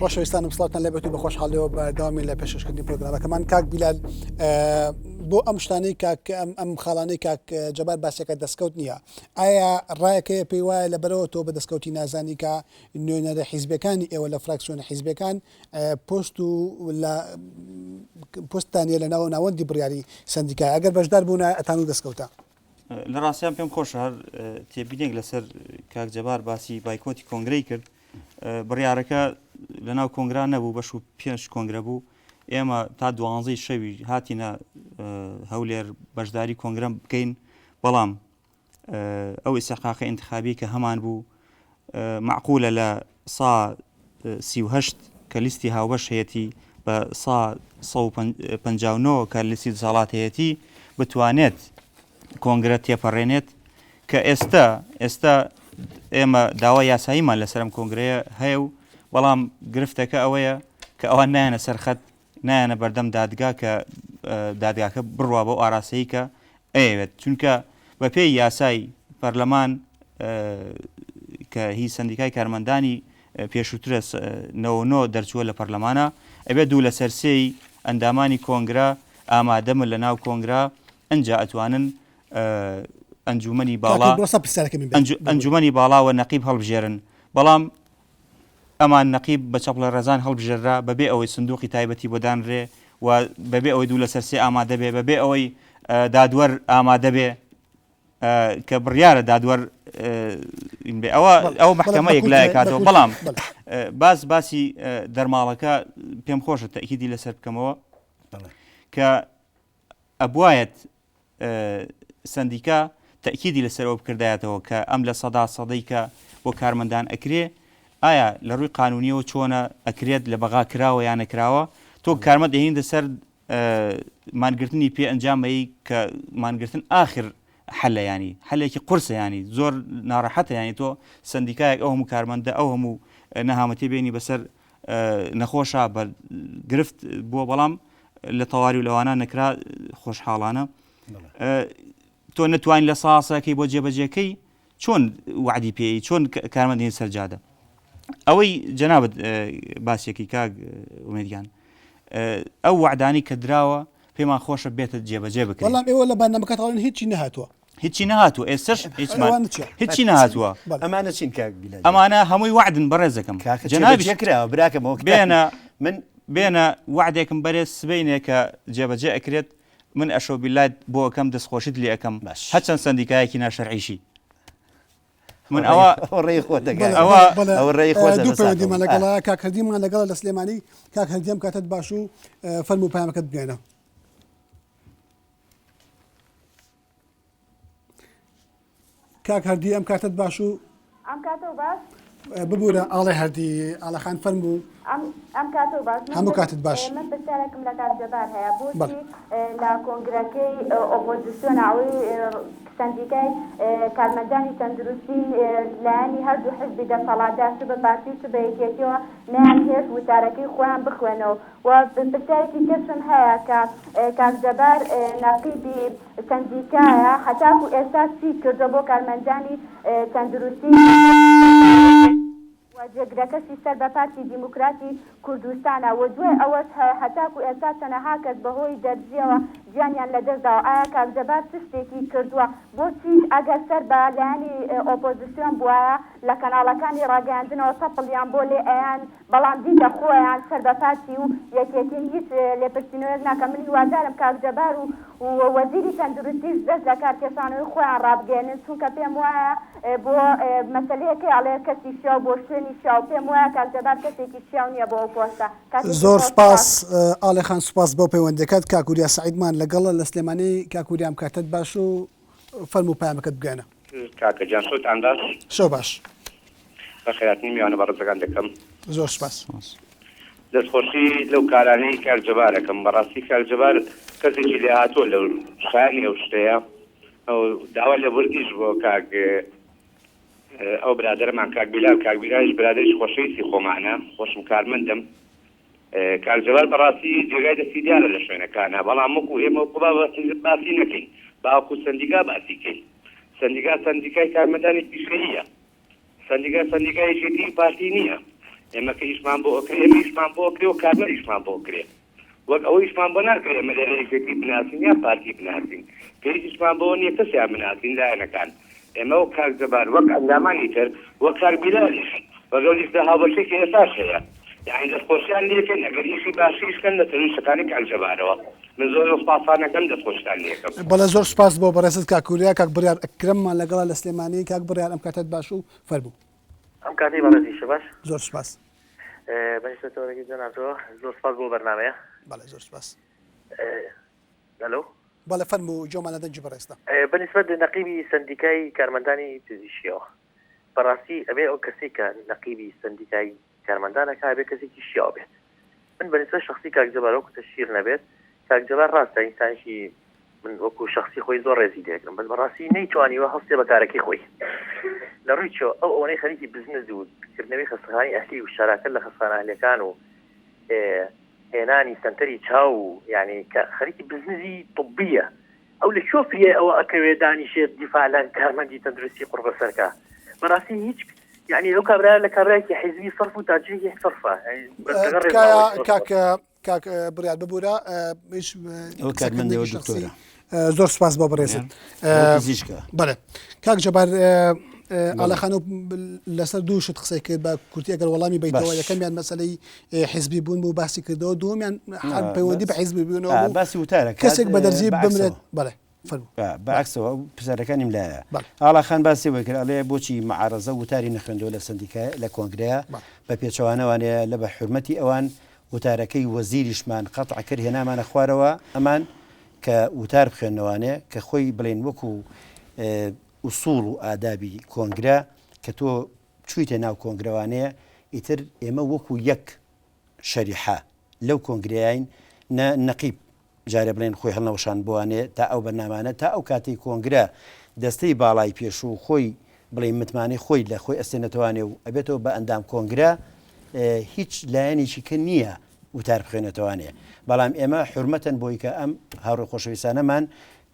خۆشەویستانم سڵاتان لەبێت و بە خۆشحاڵیەوە بەرداوامی لە پێشکردنی پرۆگرامەکەمان کاک بیلال بۆ ئەم شتانەی ئەم خاڵانەی کاک جەبار باسیەکە دەستکەوت نییە ئایا ڕایەکەیە پێی وایە لەبەرەوە تۆ بە دەستکەوتی نازانی کە نوێنەرە حیزبەکانی ئێوە لە فراکسیۆنە حیزبەکان پۆستانیە لە ناوەندی بڕیاری سندیکای ئەگەر بەشدار بوون ئەتان و دەستکەوتە لە ڕاستیان پێم خۆش هەر تێبینێک لەسەر کاک جەبار باسی بایکۆتی کۆنگرەی کرد بڕیارەکە لە ناو کۆنگرا نەبوو بەش و 5 کۆنگرە بوو ئێمە تا 12 شەوی هاتینە هەولێر بەشداری کۆنگرەم بکەین بەڵام ئەو ئیسحقاقی انتخابی کە هەمان بوو معقولە لە سا 38 کە لیستی هاوبەش هەیەتی بە سا 159 کە لیستی دەسەڵات هەیەتی بتوانێت کۆنگرە تێپەڕێنێت کە ئێستا ئێمە داوا یاساییمان لەسەرم کۆنگرەیە هەیە و بەڵام گرفتەکە ئەوەیە کە ئەوان نایەنە سەرخەت نایەنە بەردەم دادگا کە دادگاکە بڕوا بۆ ئاراسەیی کە ئەوێت چونکە بە پێی یاسای پەرلەمان کە هی سندیکای کارمەندانی پێشووترە 99 دەرچووە لە پەرلەمانە ئەبێت دوو لە سەرسێی ئەندامانی کۆنگرا ئامادەمن لە ناو کۆنگرا ئەنجا ئەتوانن ئەنجومەنی باڵاوە نەقیب هەڵبژێرن بەڵام ئەمان نەقیب بە چەپڵە ڕێزان هەڵبژێرا بەبێ ئەوەی سندوقی تایبەتی بۆ دانرێ و بەبێ ئەوەی دوو لە سەرسێ ئامادە بێ بەبێ ئەوەی دادوەر ئامادە بێ کە بڕیارە دادوەر ئەو محکەمە یەکلایە کاتەوە بەڵام باسی دەرماڵەکە پێم خۆشە تەکیدی لەسەر بکەمەوە کە ئەبوایەت سندیکا تەکیدی لەسەرەوە بکردایەتەوە کە ئەم لە سەدەی کە بۆ کارمەندان ئەکرێ ئایا لە ڕووی قانونیەوە چۆنە ئەکرێت لە بەغا کراوە یان نەکراوە تۆ کارمەند دەهێنتە سەر مانگرتنی پێ ئەنجامەیە کە مانگرتن ئاخر حەلە ینی حەلێکی قورسە ینی زۆر ناڕەحەتە ینی تۆ سندیکایەک ئەو هەموو کارمەندە ئەو هەموو نەهامەتی بینی بەسەر نەخۆشە بە گرفت بووە بەڵام لە تەواوی و لەوانە نەکرا خۆشحاڵانە تۆ نەتوانین لە ساسەکەی بۆ جێبەجێەکەی چۆن وعدی پێی چۆن کارمەندی سەرجادە ئەوەی جەنابەت باسیێکی کاک ئومێدیان ئەو وعدانی کە دراوە پێمان خۆشە بێتە جێبەجێ بکرێت بەڵام ئێوە لە بەرنامەکەتاڵن هیچی نەهاتووە ئێستش هیچی نهاتووە ئەمانە چین کاک بیلال ئەمانە هەمووی وعدن بەڕێزەکەم جەنابیکراوە براکەمەوە بێنە وعدێکم بەرێز سبەینێ کە جێبەجێ ئەکرێت من ئەشۆ بیلات بۆ ئەەکەم دەستخۆشیت لێ ئەەکەم هەچەند سندیکایەکی ناشەرعیشی من ئەوە ڕێی خۆ دووپەیوەندیمان لەگەڵا کاک هەردیمان لەگەڵ لە سلێمانی کاک هەردیم کاتت باش و فەرموو پەیامەکەت بگوێنە کاک هەردی ئەم کاتت باش و ئەم کاتە باش ببوورە ئاڵێ هەردی ئاڵەخان فەرموو ئەم کاتە باش هەموو کاتت باش من پرسیارێکم لە کاک جەبار هەیە بۆچی لە کۆنگرەکەی ئۆپۆزیسیۆن ئەوەی سندیکای کارمەندانی تەندروستی لایەنی هەردوو حزبی دەسەڵاتدار چ بە پارتی چ بە یەکێتیەوە نیان هێز وتارەکەی خۆیان بخوێنەوە و پرسیارێکی کەسم هەیە کە کاک جەبار نەقیبی سندیکایە هەتاکو ئێستا چی کردە بۆ کارمەندانی تەندروستی جێگرەکەشی سەر بە پارتی دیموکراتی کوردستانە و دوای ئەوەش هەتاکو ئێستا چەنەها کەس بەهۆی دەرجیەوە گیانیان لەدەستداوە ئایا کاک جەبار چ شتێکی کردووە بۆچی ئەگەر سەر بە لایەنی ئۆپۆزیسیۆن بووایە لە کەناڵەکانی ڕاگەاندنەوە سەپڵیان بۆ لێ ئەیان بەڵام دیکە خۆیان سەر بە پارتی و یەکێتین هیچ لێپرسینەوەیەک ناکەم من هیوادارم کاک جەبار و وەزیری تەندروستیش دەست لە کارکێشانەوەی خۆیان ڕابگەێنن چونکە پێم وایە بۆ مەسەلەیەکی ئاڵێ کەسی شیاو بۆ شوێنی شیاو پێم وایە کاک جەبار کەسێکی شیاو نییە بۆ ئەو پۆستە زۆر سپاس ئاڵێخان سوپاس بۆ پەیوەندەکەت کاکوریا سعیدمان لەگەڵە لە سلێمانی کاکوریام کاتت باش و فەرموو پەیامەکەت بگوێنە کاکە جان سۆتان باش شەو باش بەخێراتنی میوانە بەڕێزەکان دەکەم زۆر سپاس دەستخۆشی لەو کارانەی کاک جەبارەکەم بەڕاستی کاک جەبار کەسێکی لێ هاتۆ لەو شایانی ئەو شتەیە ئەو داوا لە بردیش بۆ کاک ئەو برادرمان کاک بیلاش برادریش خۆشەویستی خۆمانە خۆشم کارمەندم کاک جەبار بەڕاستی جێگای دەستی دیارە لە شوێنەکانە بەڵام وەکو ئێمە باسی نەکەین باوەکو سندیکا باسی کەین سندیکای کارمەندانی پیشەییە سندیکایەکی پارتی نییە ئێمە کە ئیشمان بۆ ئۆکرێ ئێمە ئیشمان بۆ ئۆکرێ و کارمەریشمان بۆ ئۆکرێ وەک ئەوە ئیشمان بۆ ناکرێ ئێمە لە ڕێگەکەی بناسین یا پارتی بناسین پێویست ئیشمان بۆ نییە کەسیان بناسین لایەنەکان ئێمە وەک کاک جەبار وەک ئەندامانی تر وەک کاک بیلالیش وەک ئەو لیستە هاوبەشێکی ئێستاش هەیە یعنی دەستخۆشیان لێکەن ئەگەر ئیشی باشیشکەن لە تەنویشتەکانی کاک جەبارەوە من زۆر سپاسانەکەم دەستخۆشتان لێکەم بەڵێ زۆر سپاس بۆ بەڕێزت کاکوریا کاک بڕیار ئەکرەممان لەگەڵا لە سلێمانی کاک بڕیار ئەم کاتت باش و فەرموو ئەم کاتی بەڕێزیشە باش زۆر سپاس بەشتەوەرەی جەنابەوە زۆر سپاس بۆ بەرنامەیە بەڵێ زۆر سپاس هەلو بەڵێ فەرموو جۆمانە دەنجی بەڕێستە بەنسبەت نەقیبی سندیکای کارمەندانی پزیشکیەوە بەڕاستی ئەبێ ئەو کەسێک کە نەقیبی سندیکای کارمەندانەکە هەبێ کەسێکی شیاو بێت من بەنسبەت شخصی کاک جەبار وەکو تەشیر نەبێت کاک جەبار ڕاستە ئینسانشی من وەکو شخصی خۆی زۆر ڕێزی دێکم بەس بەڕاستی نەیتوانیوە هەستێ بە کارەکەی خۆی لە ڕووی چۆ ئەو ئەوەی خەریکی بزنس و کردنەوەی خەستەخانەی ئەهلی و شاراکرد لە خەستخانە ئەهلیەکان و هێنانی سنتەری چاو و یعنی کە خەریکی بزنسی طبیە ئەو لە شۆفریە ئەوە ئەکەوێ دانیشێت دیفاع لە کارمەندی تەندروستی قوربەسەرکە بەڕاستی هیچ يعني لو كابرا لكابراكي حزبي صرف وتاجيه صرفه كاك بريال ببورا ايش كاك من دكتوره زۆر سپاس بۆ بەڕێزت بەڵێ کاک جەبار ئاڵەخانە لەسەر دوو شت قسەی کرد بە کورتی ئەگەر وەڵامی بیتەوە یەکەمیان مەسەلەی حیزبی بوون بوو باسی کردەوە دووەمیان پەیوەندی بە حیزبی بوونەوە باسی وتارە کەسێک بە دەرزی بمرێت بەڵێ بەعکسەوە پسەرەکانیم لایە ئاڵەخان باسی وەی کرد ئەڵێ بۆچی مەعارەزە وتاری نەخوێندەوە لە سندیکای لە کۆنگرەیە بە پێچەوانەوانەیە لە بە حرمەتی ئەوان وتارەکەی وەزیریشمان قەتع کرد هێنامانە خوارەوە ئەمان کە وتار بخوێنەوانێ کە خۆی بڵێن وەکو ئوسوڵ و ئادابی کۆنگرە کە تۆ چوویتە ناو کۆنگرەوانەیە ئیتر ئێمە وەکو یەک شەریحە لەو کۆنگریاین نەقیب جارێ بڵێن خۆی هەڵنەوەشان بوانێ تا ئەو بەرنامانە تا ئەو کاتی کۆنگرە دەستەی باڵای پێش و خۆی بڵێن متمانی خۆی لە خۆی ئەستێنێتوانێ و ئەبێتەوە بە ئەندام کۆنگرە هیچ لایەنێکی کە نییە وتار بخوێنێتوانێ بەڵام ئێمە حرمەتەن بۆی کە ئەم هاوڕێ خۆشەویستانەمان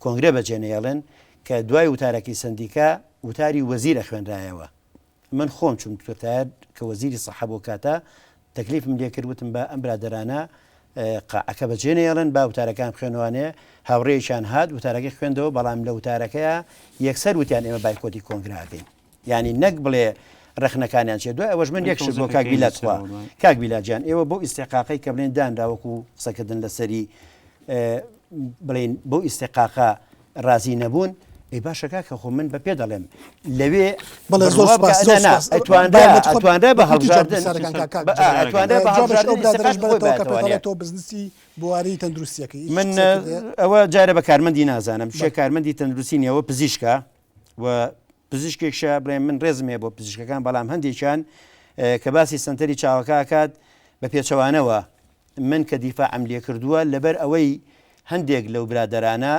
کۆنگرە بەجێنێڵن کە دوای وتارەکەی سندیکا وتاری وەزیرە خوێنرایەوە من خۆم چوم توێتار کە وەزیری سەحە بۆ کاتە تەکلیفم لێ کردوتم بە ئەم برادەرانە قاعەکە بەجێنێڵن با وتارەکان خوێنوانێ هاوڕێیشان هات وتارەکەی خوێندەوە بەڵام لە وتارەکەیە یەکسەر وتیان ئێمە بایکۆتی کۆنگرا بین یعنی نەک بڵێ ڕخنەکانیان چێ دوای ئەوەش من یەکشت بۆ کاک بیلاتخوا کاک بیلاجیان ئێوە بۆ ئیستحقاقی کە بڵێن دانراوەکو قسەکردن لەسەری بڵێن بۆ ئیستحقاقا ڕازی نەبوون ئەی باشەکە کە خۆ من بە پێ دەڵێم لەوێ بەڵێ زۆر ئەتوانرا بە هەڵبژاردن تۆ بزنسی بواری تەندروستیەکەی من ئەوە جارە بە کارمەندی نازانم شێ کارمەندی تەندروستی نیەوە پزیشکە و پزیشکێکشە بڵێن من ڕێزمێ بۆ پزیشکەکان بەڵام هەندێکیان کە باسی سنتەری چاوەکەکات بە پێچەوانەوە من کە دیفاعم لێ کردووە لەبەر ئەوەی هەندێک لەو برادەرانە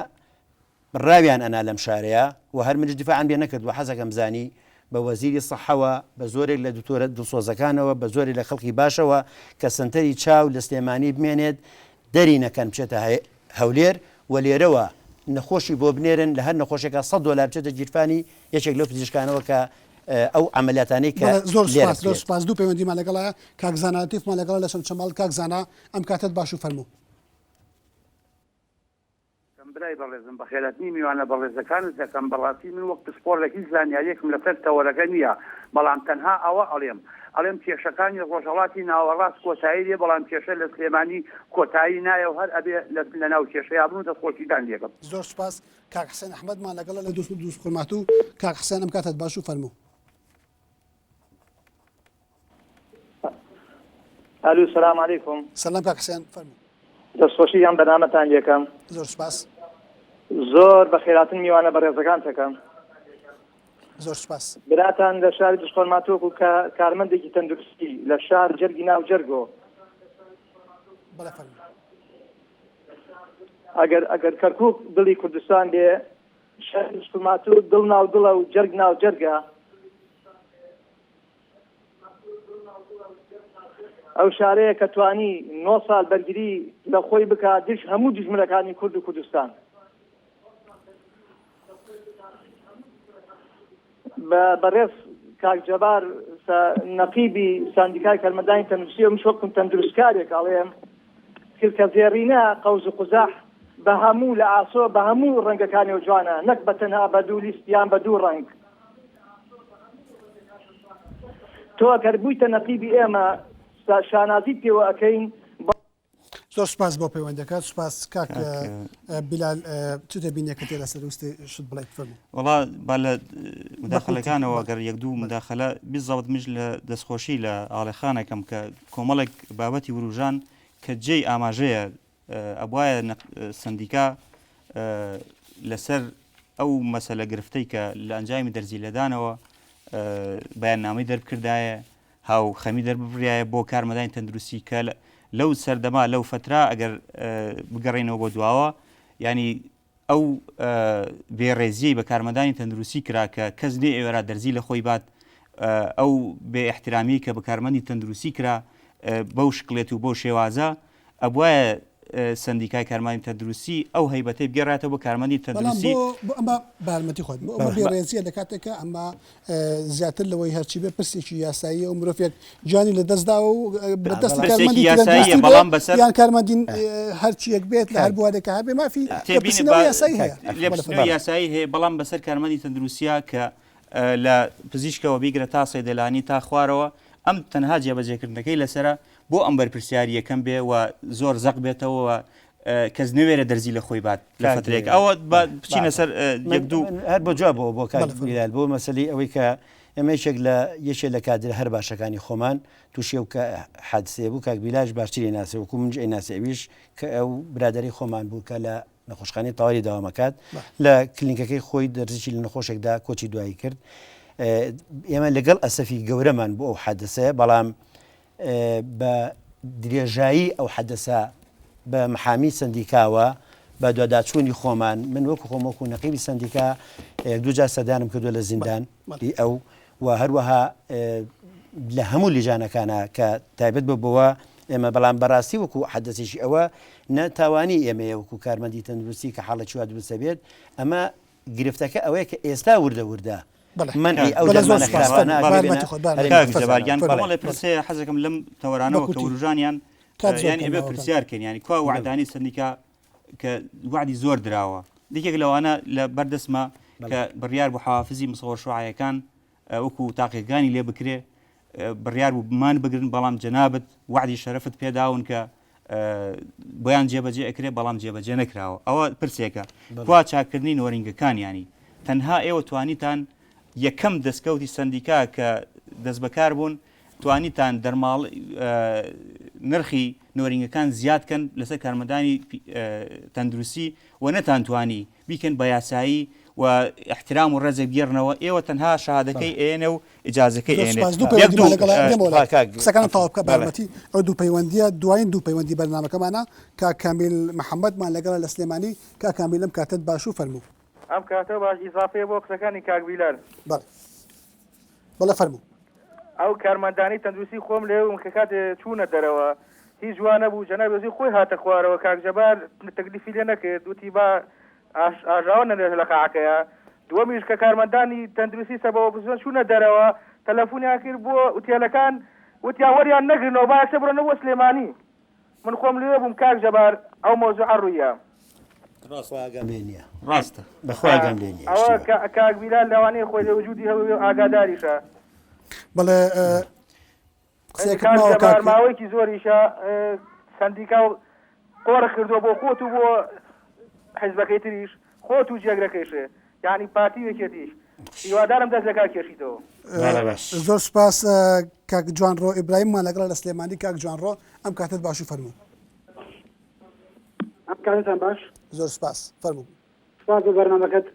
ڕاویان ئەنا لەم شارەیە و هەر منش دیفاعم لێ نەکردووە حەزەکەم زانی بە وەزیری سەحەوە بە زۆرێک لە دکتۆرە دڵسۆزەکانەوە بە زۆری لە خەڵکی باشەوە کە سنتەری چاو لە سلێمانی بمێنێت دەری نەکەن بچێتە هەولێر و لێرەوە نەخۆشی بۆ بنێرن لە هەر نەخۆشێکە $100 بچێتە گیرفانی یەکێک لەو پزیشکانەوە کە ئەو عملیاتانەی کە زۆر سپاس دوو پەیوەندیمان لەگەڵە کاک زاناتیفمان لەگەڵ لە چەماڵ کاک زانا ئەم کاتت باش و فەرموو برای بەڕێزم بەخێرەتنی میوانە بەڕێزەکانت دەکەم بەڕاستی من وەک پسپۆرێکی زانیاریەکم لەسەر تەوەرەکە نییە بەڵام تەنها ئەوە ئەڵێم کێشەکانی ڕۆژهەڵاتی ناوەڕاست کۆتایی لێ بەڵام کێشە لە سلێمانی کۆتایی نایە و هەر ئەبێ لە ناو کێشەیە بن و دەستخۆشیدان لێکم زۆر سپاس کاک حسێن ئەحمەدمان لەگەڵە لە دووس خورمات و کاک حسێن ئەم کاتت باش و فەرموو الو سلام علیکم سلام کاک حسێن فەرموو دەستخۆشییان بەنامەتان یەکەم زۆر سپاس زۆر بە خێراتن میوانە بەڕێزەکان تەکەم زۆر سپاس براتان لە شاری دوشخۆرماتۆک و کارمەندێکی تەندروستی لە شار جەرگی ناو جەرگۆ بەڵێ فەرموو ئەگەر کەرکووک دڵی کوردستان لێ شاری دوشخۆرماتۆ دڵ ناو دڵە و جەرگ ناو جەرگە ئەو شارەیە کە توانی 9 ساڵ بەرگری لە خۆی بکە دش هەموو دژمنەکانی کورد و کوردستان بەڕێز کاک جەبار نەقیبی ساندیکای کارمەندانی تەندروستی و مش وەکم تەندروستکارێک ئەڵێم کلکە زێڕینە قەوز و قوزاح بە هەموو لە ئاسۆ بە هەموو ڕەنگەکانی و جوانە نەک بە تەنها بە دوو لیست یان بە دوو ڕەنگ تۆ ئەگەر بوویتە نەقیبی ئێمە شانازیت پێوە ئەەکەین. زۆر سپاس بۆ پەیوەندەکەت سپاس کاک بیلال چ دەبینێ کە تێ لەسەر وستی شت بڵێت فەرموو. وڵا با لە مداخەلەکانەوە گەر یەک دوو مداخەلە بیزەوت مش لە دەستخۆشی لە ئاڵێخانەکەم کە کۆمەڵێک بابەتی وروژان کە جێی ئاماژەیە ئەبوایە سندیکا لەسەر ئەو مەسەلە گرفتەی کە لە ئەنجامی دەرزی لەدانەوە بەیاننامەی دەربکردایە هاو خەمی دەربڕایە بۆ کارمەدانی تەندروستی کە لەو سەردەما لەو فترا ئەگەر بگەڕێنەوە بۆ دواوە ینی ئەو بێڕێزیی بە کارمەدانی تەندروستی کرا کە کەس نێ ئێوەرا دەرزی لە خۆی بات ئەو بێ احترامی کە بە کارمەندی تەندروستی کرا بەو شکلێت و بۆ شێوازە ئەبوایە سندیکای کارمەندی تەندروستی ئەو هەیبەتەی بگەڕاتەوە بە کارمەندی تەندروستی ئەمە بارمەتی خۆت بێڕێزیە لە کاتێکە ئەمە زیاتر لەوەی هەرچی بێ پرسێکی یاسایی و مرۆڤێک جانی لە دەستداوە و بەدەست بەڵام بەسەر یان کارمەندین هەرچیەک بێت لە هەر بوارێکە هەبێ مافی یاسایی هەیە یاسایی هەیە بەڵام بەسەر کارمەندی تەندروستیە کە لە پزیشکەوە بیگرە تا سەیدەلانی تا خوارەوە ئەم تەنها جێبەجێکردنەکەی لەسرە بۆ ئەم بەرپرسیاری یەکەم بێ و زۆر زەق بێتەوە کەس نوێرە دەرزی لە خۆی بات لە فترێک ئەوە بچینە سەر یەک دوو هەر بۆ جواب بۆ کاریال بۆ مەسەلی ئەوەی کە ئەمە یەکێک لە کادر هەر باشەکانی خۆمان تووشێ و کە حادسێ بوو کاک بیلاژ باشتری ناسێ وکو منج ئەیناسێویش کە ئەو برادری خۆمان بوو کە لە نەخۆشخانەی تەواوی داوامەکات لە کلینیکەکەی خۆی دەرزیی لە نەخۆشێکدا کۆچی دوایی کرد. ئێمە لەگەڵ ئەسەفی گەورەمان بۆ ئەو حادسەیە بەڵام بە درێژایی ئەو حەدەسە بە محامی سندیکاوە بە دواداچوونی خۆمان من وەکو خۆمەکو نەقیبی سندیکا دوو جار سەدانم کردووە لە زیندان ئەو و هەروەها لە هەموو لیژانەکانە کە تایبەت ببەوە ئێمە بەڵام بەڕاستی وەکو حەدەسێکی ئەوە نەتاوانی ئێمەیە وەکو کارمەندی تەندروستی کە حاڵە چوات بسە بێت ئەمە گرفتەکە ئەوەیە کە ئێستا وردە منعی ئەو جەبارگیان کۆمەڵێ پرسێ حەزەکەم لەم تەوەرانەوە کە وروژانیان یان ئێبێ پرسیارکەن ینی کوا وعدانی سندیکا کە وعدی زۆر دراوە دیکێک لەوانە لە بەردەسمە کە بڕیار بۆ حوافزی مصور شوعایەکان وەکو تاقیەکانی لێ بکرێ بڕیار بوو بمان بگرن بەڵام جەنابەت وعدی شەرەفت پێداون کە بۆیان جێبەجێ ئەکرێ بەڵام جێبەجێ نەکراوە ئەوە پرسێکە کوا چاکردنی نۆرینگەکان ینی تەنها ئێوە توانیتان یەکەم دەستکەوتی سندیکا کە دەست بەکار بوون توانیتان دەرماڵ نرخی نۆرینگەکان زیادکەن لەسەر کارمەندانی تەندروستی و نەتانتوانی بیکەن بە یاسایی و احترام و ڕێزێک بگێڕنەوە ئێوە تەنها شەهادەکەی ئێنە و ئیجازەکەی قسەکان تەواو بکە بارمەتی ئەو دوو پەیوەندیە دوایین دوو پەیوەندی بەرنامەکەمانە کا کامیل محەممەدمان لەگەڵ لە سلێمانی کا کامیل لەم کاتت باش و فەرموو ئەم کاتە باش ئیزافێ بۆ قسەکانی کاکبیلەر بەڵێ فەرموو ئەو کارمەندانی تەندروستی خۆم لێوم کە کاتێ چوونە دەرەوە هیچ جوانە بوو جەنابێزی خۆی هاتە خوارەوە کاکجەبار تەکلیفی لێ نەکرد وتی با ئاژاوە نەنێژ لە قاعەکەیە دووەمیش کە کارمەندانی تەندروستی سەبەوە بزن چوونە دەرەوە تەلەفۆنیان کرد بۆ ئوتێلەکان وتیان وەریان نەگرنەوە باشە بڕۆنەوە سلێمانی من خۆم لێ بووم کاکجەبار ئەو مۆزوع ڕوویە ڕاستە بەخواگەم لێنیە ئەوە کاکبیلال لەوانەیە خۆی لە وجودی هەوێ ئاگاداریشە بەڵێ ماوەیەکی زۆریشە سندیکا قۆڕە کردووە بۆ خۆت و بۆ حیزبەکەی تریش خۆت و جێگرەکەیشێ یعنی پارتی وێکێتیش هیوادارم دەست لە کار کێشیتەوە زۆر سپاس کاک جوانڕۆ ئیبراهیممان لەگەڵ لە سلێمانی کاک جوانڕۆ ئەم کاتت باش و فەرموو ئەم کاتتان باش زۆر سپاس فەرموو سپاس بۆ بەرنامەکەت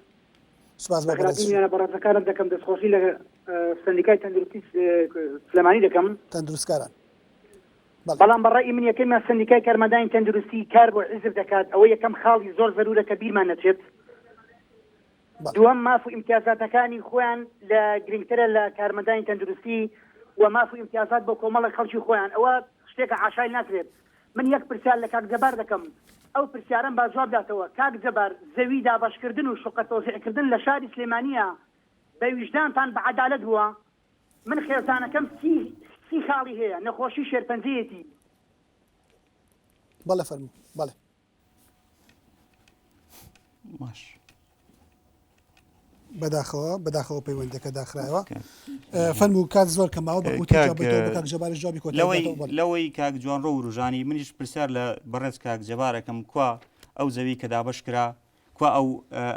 سپاس بەخراپینیانە بەڕێزەکانم دەکەم دەستخۆشی لە سندیکای تەندروستی سلێمانی دەکەم تەندروستکاران بەڵام بەڕای من یەکەمیان سندیکای کارمەندانی تەندروستی کار بۆ حیزب دەکات ئەوە یەکەم خاڵی زۆر زەرورە کە بیرمان نەچێت دووەم ماف و ئیمتیازاتەکانی خۆیان لە گرنگترە لە کارمەندانی تەندروستی و ماف و ئیمتیازات بۆ کۆمەڵی خەڵکی خۆیان ئەوە شتێکە عاشای ناکرێت من یەک پرسیار لە کاک جەبار دەکەم ئەو پرسیارم با جواب داتەوە کاک جەبار زەوی دابەشکردن و شوقە تۆزیعکردن لە شاری سلێمانیە بە ویژدانتان بە عەدالەت بووە من خێزانەکەم سی خاڵی هەیە نەخۆشی شێرپەنجەیەتی بەڵێ فەرموو بەڵێ باش بەداخەوە پەیوەندەکە داخرایەوە فەرموو کات زۆر کەماوە بەگوتی جەبار جوابی لەوەی کاک جوان ڕۆ و ڕژانی منیش پرسیار لە بەڕێز کاک جەبارەکەم کوا ئەو زەوی کە دابش کرا کوا ئەو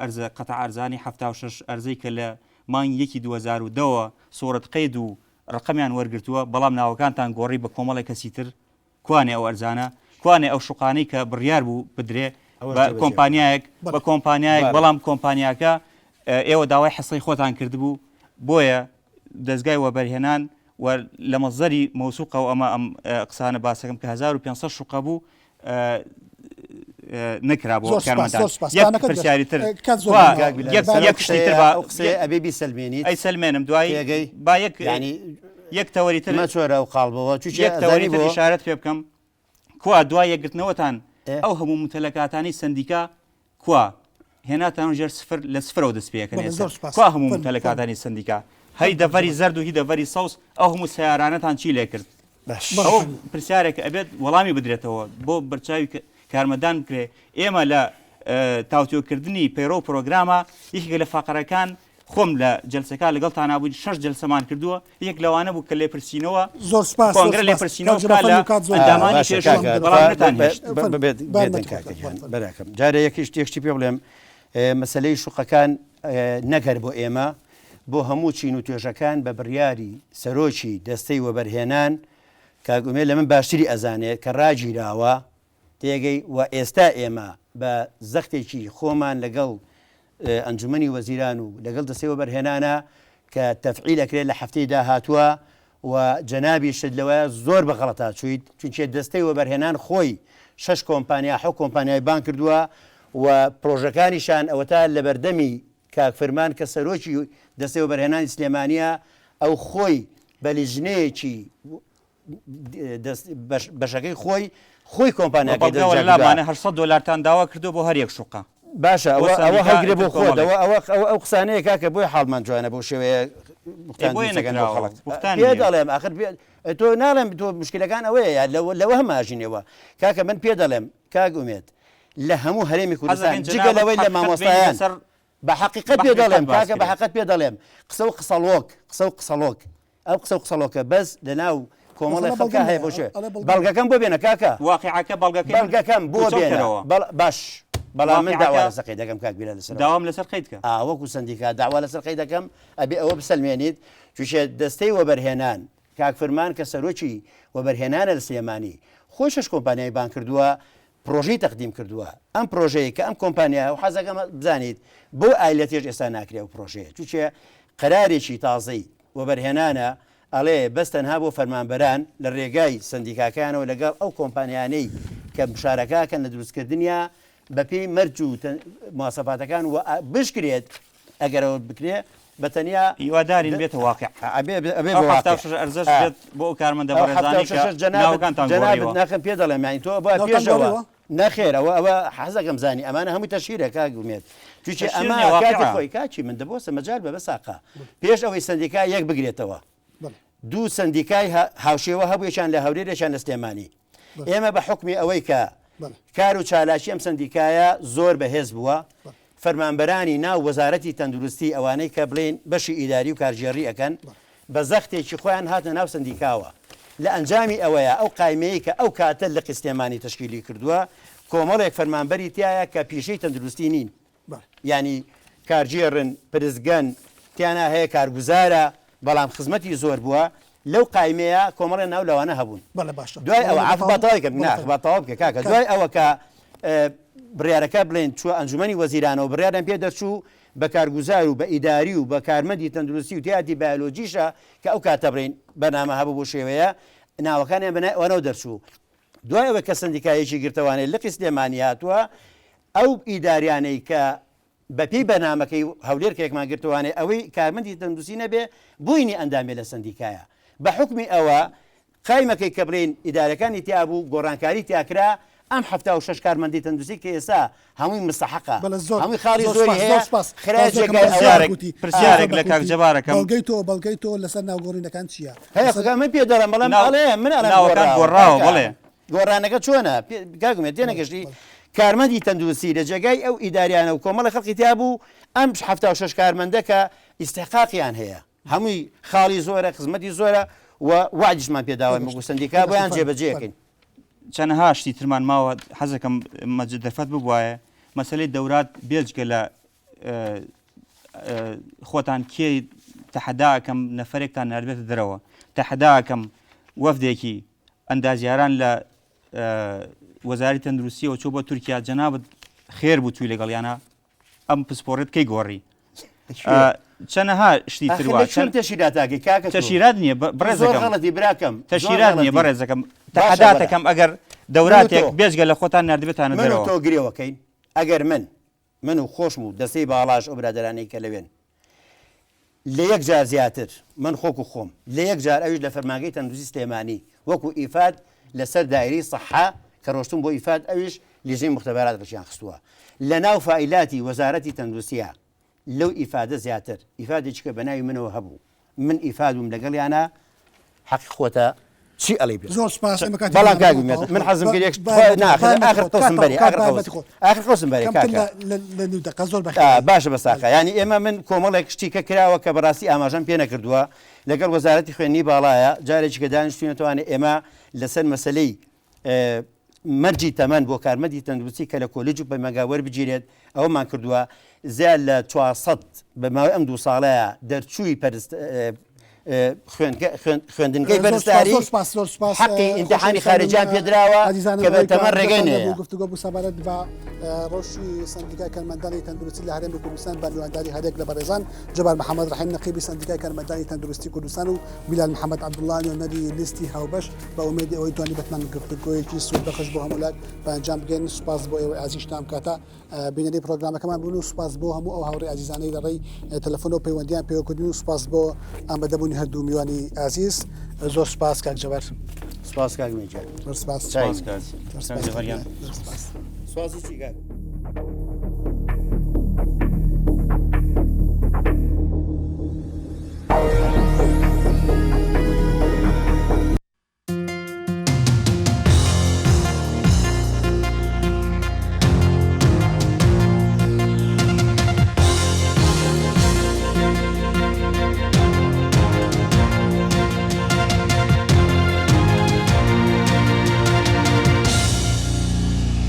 ئەرزە قەتە ئارزانی 76 ئەرزەی کە لە مانگی 2002 سۆرەت قەید و ڕقەمیان وەرگرتووە بەڵام ناوەکانتان گۆڕی بە کۆمەڵی کەسی تر کوانێ ئەو ئەرزانە کوانێ ئەو شوقانەی کە بڕیار بوو بدرێ بە کۆمپانیایەک بەڵام کۆمپانیاکە ئێوە داوای حەسەی خۆتان کردبوو بۆیە دەستگای وەبەرهێنان و لە مەزەری مەوسوقە و ئەمە ئەم قسانە باسەکەم کە 1500 شوقە بوو نکرا بۆ پرسیاری تر ئەبێ بیسەلمێنیت ئەی سەلمێنم دوایی با یەک تەوەری تر مەچۆرە و قاڵبەوە یەک تەوەری تر ئیشارەت پێ بکەم کوا دوای یەکگرتنەوەتان ئەو هەموو متەلەکاتانی سندیکا کوا هێناتان ژێر سفر لە سفرەوە دەست پێەکەن کوا هەموو متەلەکاتانی سندیکا هەی دەڤەری زەرد و هی دەڤەری سەوس ئەو هەموو سیارانەتان چی لێ کرد ئەو پرسیارێک ئەبێت وەڵامی بدرێتەوە بۆ بەرچاوی کارمەدان بکرێ ئێمە لە تاوتۆکردنی پەیڕۆ پرۆگرامە یەکێک لە فەقەرەکان خۆم لە جلسەکە لەگەڵتان نبووین 6 جلسەمان کردووە یەک لەوانە بوو کە لێپرسینەوە زۆر سپاس کۆنگرە لێپرسینەوە ئەندامانی بەڵامتان بەراکەم جارە یەکیش تێکشتی پێ بڵێم مەسلەی شوقەکان نەگەر بۆ ئێمە بۆ هەموو چین و توێژەکان بە بڕیاری سەرۆکی دەستەی وەبەرهێنان کاگومێ لە من باشتری ئەزانێت کە ڕاگیراوە تێگەی و ئێستا ئێمە بە زەختێکی خۆمان لەگەڵ ئەنجومەنی وەزیران و لەگەڵ دەستەی وەبەرهێنانە کە تەفعیل ئەکرێت لە هەفتەی داهاتووە و جەنابی شت لەوە زۆر بە غەڵەتا چوویت چونچێ دەستەی وەبەرهێنان خۆی 6 کۆمپانیا حە کۆمپانیای بان کردووە و پرۆژەکانیشان ئەوە تا لە بەردەمی کاکفرمان کە سەرۆکی دەستەی وەبەرهێنانی سلێمانیە ئەو خۆی بە لیژنەیەکی بەشەکەی خۆی کۆمپانیاکەی دەڵامانە 800 دلارتان داوا کردو بۆ هەر یەک شوقە باشە ئەوە هەڵگرێ بۆ خۆتەوە ئەو قسانەیە کاکە بۆی حاڵمان جوانە بۆ شێوەیە دەڵێم آخر تۆ ناڵێم تۆ مشکلەکان ئەوەیە لەوە هەماژینەوە کاکە من پێ دەڵێم کاک ئومێت لە هەموو هەرێمی کوردستان جگە لەوەی لە مامۆستایان بە حقیقت پێ دەڵێم کاکە بە حقیقت پێ دەڵێم قسە و قسەڵۆک ئەو قسە و قسەڵۆکە بەس لەناو کۆمەڵی خەڵکە هەیە بۆ شێ بەڵگەکەم بۆ بێنە کاکە واقعەکە بەڵگەکەم بۆ بێنەوە باش بەڵام من داوا لەسەر قەید دەکەم کاک بیرە لەسەر داوام لەسەر قەید کە وەکو سندیکا داوا لەسەر قەید دەکەم ئەبێ ئەوە بسەلمێنیت تووشێ دەستەی وەبەرهێنان کاکفرمان کە سەرۆکی وەبەرهێنانە لە سلێمانی خۆی 6 کۆمپانیای بان کردووە پرۆژەی تەقدیم کردووە ئەم پرۆژەیە کە ئەم کۆمپانیا و حەزەکەم بزانیت بۆ ئایلەتێش ئێستا ناکرێ و پرۆژەیە چونچێ قەرارێکی تازەی وەبەرهێنانە ئەڵێ بەستەنها بۆ فەرمانبەران لە ڕێگای سندیکاکانەوە لەگەڵ ئەو کۆمپانیانەی کە مشارەکەکەن لە دروستکردنیە بەپێی مەرج و مواسەفاتەکان و بشکرێت ئەگەرەوە بکرێ بە تەنیا هیوادارین بێتە واقع ئەرزش بێت بۆ کارمەندە ناکەم پێ دەڵێم یانی تۆ بە پێشەوە نەخێرەوە ئەوە حەزەکەم زانی ئەمانە هەمووی تەشیرە کاگومێت چونچێ ئەمە کاتی خۆی کاچی من دەبۆسە مەجال بە بەساقا پێش ئەوەی سندیکا یەک بگرێتەوە دوو سندیکای هاوشێوە هەبوویشان لە هەورێرێکیان لە سلێمانی ئێمە بە حکمی ئەوەی کە کار و چالاکی ئەم سندیکایە زۆر بەهێز بووە فەرمانبەرانی ناو وەزارەتی تەندروستی ئەوانەی کە بڵێن بەشی ئیداری و کارژێڕی ئەەکەن بە زەختێکی خۆیان هاتە ناو سندیکاوە لە ئەنجامی ئەوەیە ئەو قایمەیە کە ئەو کاتە لە قستێمانی تشکیلی کردووە کۆمەڵێک فەرمانبەری تایە کە پیشەی تەندروستی نین ینی کارژێڕن پرزگەن تیانە هەیە کارگوزارە بەڵام خزمەتی زۆر بووە لەو قایمەیە کۆمەڵێ ناو لەوانە هەبوون دوای ئەوە عفبەتەوەیکە ناخبەتەوە بکە کاکە دوای ئەوە کە بڕیارەکە بڵێن چوە ئەنجومەنی وەزیرانەوە بڕیاریان پێ دەرچوو بە کارگوزار و بە ئیداری و بە کارمەندی تەندروستی و تیاتی بایۆلۆجیشە کە ئەو کاتە بڕین بەنامە هەبوو بۆ شێوەیە ناوەکانیان بەناوەوە دەرچوو دوای ئەوە کە سندیکایەکی گرتوانەی لە سلێمانی هاتووە ئەو ئیداریانەی کە بەپی بەنامەکەی هەولێرکێکمان گرتوانێ ئەوەی کارمەندی تەندروستی نەبێ بووینی ئەندامێ لە سندیکایە بە حکمی ئەوە قایمەکەی کە بڵێن ئیدارەکانی تیا بوو گۆڕانکاری تیاکرا ئەم هەفتا و شش کارمەندی تەندروستی کە ئێستا هەمووی مستحقە زۆر هەمووی خاڵی زۆر زۆری سپاس، زۆر هەیە سپاس. خراج بازێکم جێگای بەڵگەی ئەوارێک گوتی. پرسیارێک لە بەڵگەی کاک جەبارەکەم بەڵگەی تۆ لەسەر ناوگۆڕینەکان چییە؟ هەیە خۆگا من پێ دەڵێم بەڵام ئەڵێ من ناوەکان گۆڕاوە بڵێ گۆڕانەکە چۆنە گاگومێت تێنەگەشتی کارمەندی تەندروستی لە جێگای ئەو ئیداریانە و کۆمەڵە خەڵکی تیا بوو ئەم هەفتا و شش کارمەندە کە ئیستحقاقیان هەیە هەمووی خاڵی زۆرە خزمەتی زۆرە و وعدیشمان پێداوای مەگو سندیکا بۆیان جێبەجێکەین چەندەها شتی ترمان ماوە حەزەکەم مەجد دەرفەت ببوایە مەسلەی دەورات بێجگە لە خۆتان کێ تەحەداکەم نەفرێکتان نردبێتە دەرەوە تەحەداکەم وەفدێکی ئەندازیاران لە وەزاری تەندروستیەوە چۆ بۆ تورکیا جەنابەت خێر بوو توی لەگەڵیانە ئەم پسپۆڕێت کەی گۆڕی چەنەها شتی تروا تەشیراتاکی کاکە تەشیرات نییە بەڕێزەکەم براکەم تەشیرات نییە بەڕێزەکەم تەحەداتەکەم ئەگەر دەوراتێک بێجگە لە خۆتان نردبێتانە دەرەوە تۆ گرێوەکەین ئەگەر من و خۆشم و دەستەی باڵاش ئەو برادرانەی کە لەوێن لە یەک جار زیاتر من خۆک و خۆم لە یەک جار ئەوش لە فەرمانگەی تەندروستی سلێمانی وەکو ئیفاد لەسەر دایرەی سەحا کە ڕۆشتم بۆ ئیفاد ئەوش لیژەی مختبارات ڕشیان خستووە لە ناو فائیلاتی وەزارەتی تەندروستیە لەو ئیفادە زیاتر ئیفادێکی کە بەناوی منەوە هەبوو من ئیفادوم لەگەڵیانە حەقی خۆتە چی ئەڵێ بێت زۆر سپاس بەڵام کاگومێت من حەزم کرد آخر قوسم بەری آخر قوسم بەری باشە بەساقە ینی ئێمە من کۆمەڵێک شتیکە کراوە کە بەڕاستی ئاماژەم پێ نەکردووە لەگەڵ وەزارەتی خوێنی باڵایە جارێکی کە دانیشتوێنێتوانێت ئێمە لەسەر مەسلەی مەرجی تەمەەن بۆ کارمەندی تەندروستی کە لە کۆلیج و بەمەگاوەەر بگیرێت ئەوەمان کردووە زیاد لە 400 بەماوەی ئەم دوو ساڵەیە دەرچووی خوێندنگەی بەرزداری حقی ئیمتحانی خارجیان پێدراوە کە بە تەمەەن ڕێگەی گفتوگۆ بوو سەبارەت بە ڕۆژی سندیکای کارمەندانی تەندروستی لە هەرێمی کوردستان بە میوانداری هەرێک لە بەڕێزان جەبار محەممەد ڕەحیم نەقیبی سندیکای کارمەندانی تەندروستی کوردستان و بیلال محەممەد عەبدوڵڵا نوێنەری لیستی هاوبەش بە ئومێدی ئەوەی توانی بەتمان گفتوگۆیەکی سوود بەخش بۆ هەموو لاک بە ئەنجام بگەین سوپاس بۆ ئێوە ئازیزتان کاتە بینەری پرۆگرامەکەمان بوون و سوپاس بۆ هەموو ئەو هاوڕێ ئازیزانەی لە ڕێی تەلەفۆن و پەیوەندیان پێوەکردن و سوپاس بۆ ئامادەبوونی هەردوو میوانی عزیز زۆر سپاس کاک جەبار سپاس کاک میجان زۆر سپاس سپاس سپاسی چی کاک